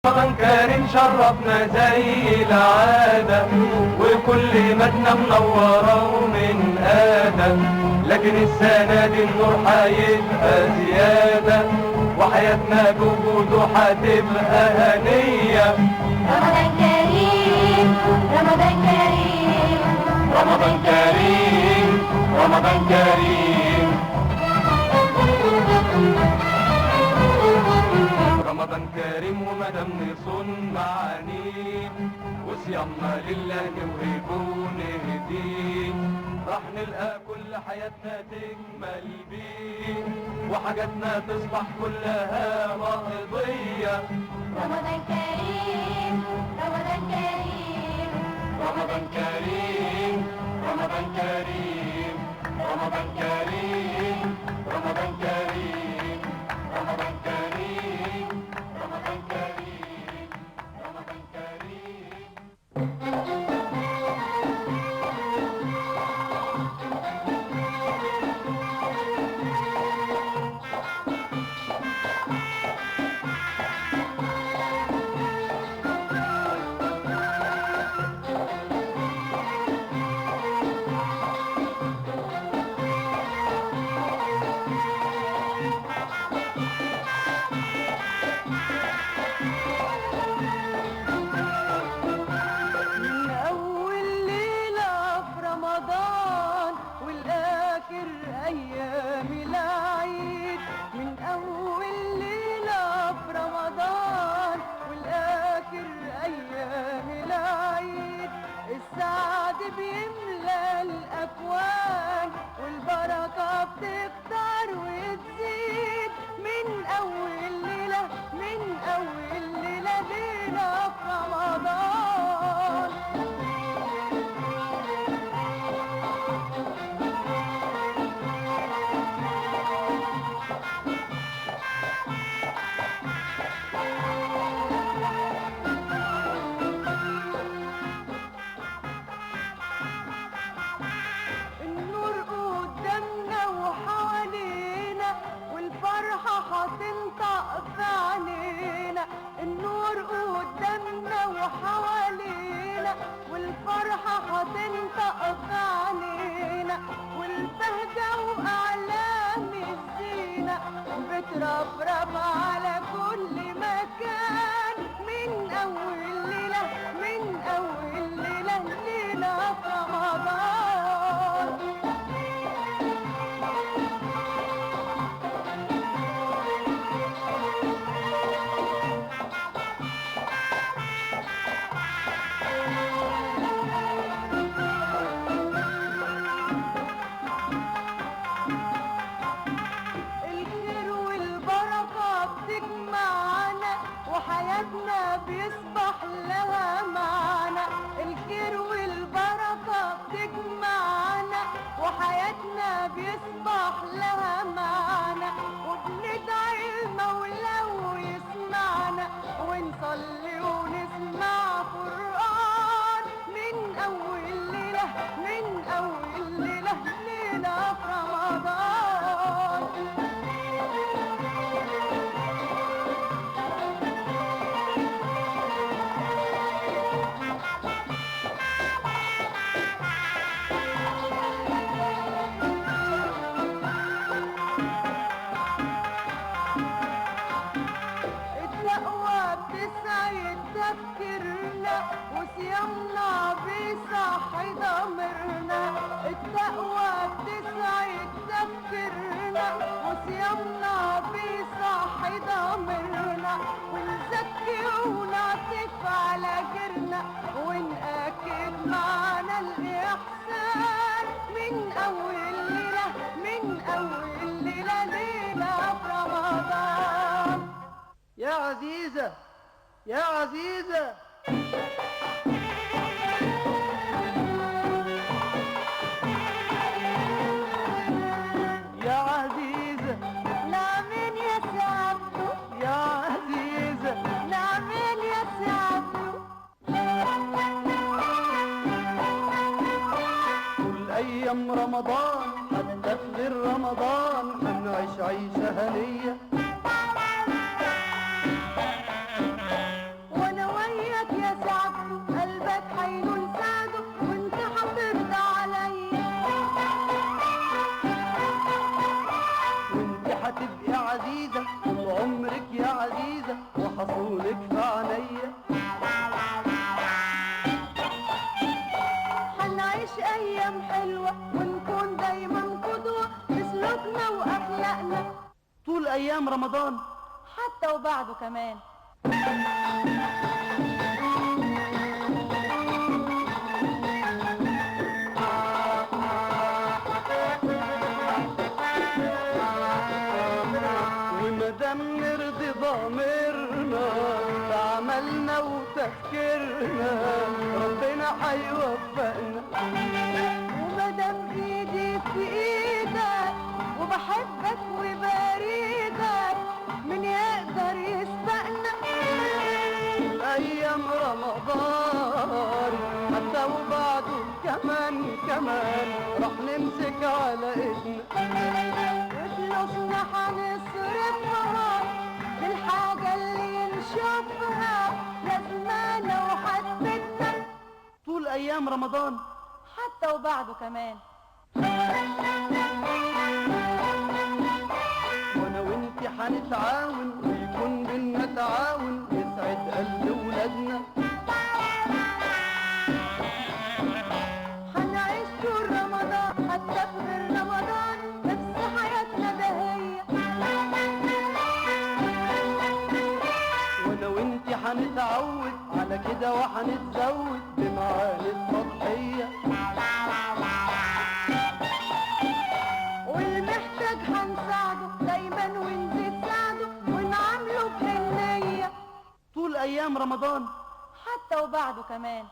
رمضان كريم شرفنا زي العادة، وكل مدنة منورة ومن آدم، لكن السنة دي النور هيبقى زيادة، وحياتنا بوجوده هتبقى هنية. رمضان كريم رمضان كريم رمضان كريم رمضان كريم رمضان كريم ومدام نصون معانيه، وصيامنا لله نوهبه نهديه، راح نلقى كل حياتنا تكمل بيه، وحاجاتنا تصبح كلها مقضية. رمضان كريم رمضان كريم رمضان كريم رمضان كريم رمضان كريم رمضان كريم رمضان كريم رمضان كريم رمضان كريم. بترفرف على كل مكان، من أول ليلة من أول ليلة ليلة في رمضان. وحياتنا بيصبح لها معنى، الخير والبركة بتجمعنا، وحياتنا بيصبح لها معنى، وبندعي المولى ويسمعنا، ونصلي ونسمع قرآن من أول ليلة من أول ليلة ليلة في رمضان. تفكيرنا وصيامنا بيصحي ضميرنا، التقوى بتسعد تفكيرنا وصيامنا بيصحي ضميرنا، ونزكي ونعطف على غيرنا، ونأكد معنا الإحسان من أول ليلة من أول ليلة ليلة في رمضان. يا عزيزة يا عزيزة، يا عزيزة نعمين يا سعدو، يا عزيزة نعمين يا سعدو. كل أيام رمضان حتى في غير رمضان هنعيش عيشة هنية، عيونك في عينيا. هنعيش ايام حلوة ونكون دايما قدوة بسلوكنا واخلاقنا طول ايام رمضان حتى وبعده كمان. ومادام نرضي ضميرنا بعملنا وتفكيرنا ربنا هيوفقنا. ومادام ايدي في ايدك وبحبك وبريدك من يقدر يسبقنا. ايام رمضان حتى وبعده كمان راح نمسك على ايدنا. وفلوسنا هنصرفها بالحاجة اللي نشوفها لازمانا وحتمتنا طول ايام رمضان حتى وبعده كمان. وانا وانتي هنتعاون ويكون بينا تعاون يسعد قلب ولادنا. هنعيش طول رمضان حتى في غير رمضان نفس حياتنا دهية. وانا وانتي هنتعود على كده وهنتزود بمعاني التضحية. والمحتاج هنساعده دايما ونزيد ساعده ونعامله بحنية طول ايام رمضان حتى وبعده كمان.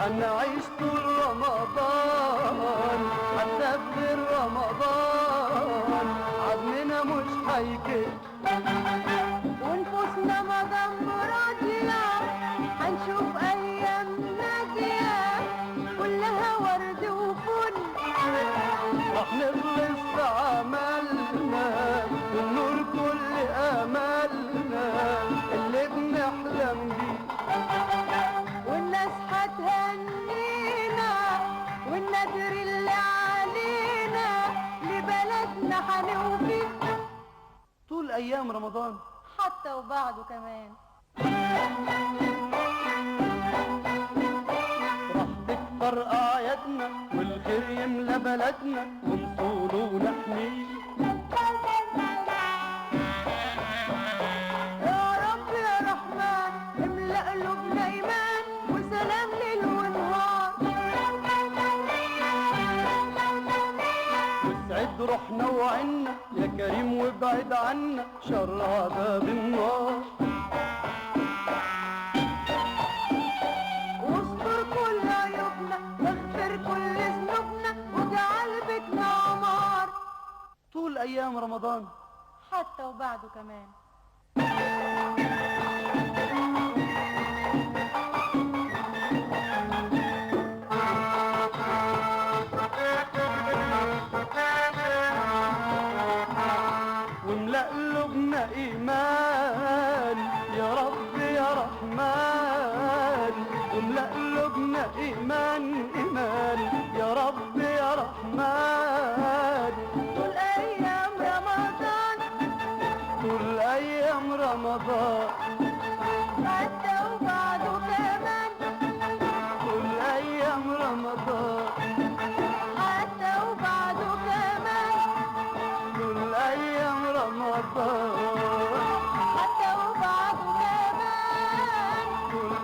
هنعيش طول رمضان حتى في غير رمضان عزمنا مش هيكل. ونفوسنا مدام راضية هنشوف أيام نادية كلها ورد وفل. راح نخلص في عملنا ونور كل املنا اللي بنحلم بيه. والناس هتهنينا والنادر اللي علينا لبلدنا هنوفي طول ايام رمضان حتى وبعده كمان. راح تكتر اعيادنا والخير يملى بلدنا ونصونه ونحميه. يا رب يا رحمن املأ قلوبنا إيمان وسلام ليل ونهار. واسعد روحنا وعنا يا كريم وابعد عنا شر عذاب النار. واستر كل عيوبنا واغفر كل ذنوبنا واجعل بيتنا عمار طول ايام رمضان حتى وبعده كمان. واملأ قلوبنا ايمان يا رب يا رحمن. واملأ قلوبنا ايمان يا رب يا رحمن. طول أيام رمضان طول ايام رمضان حتى وبعده كمان. طول ايام رمضان حتى وبعده كمان. طول ايام رمضان حتى وبعده كمان. طول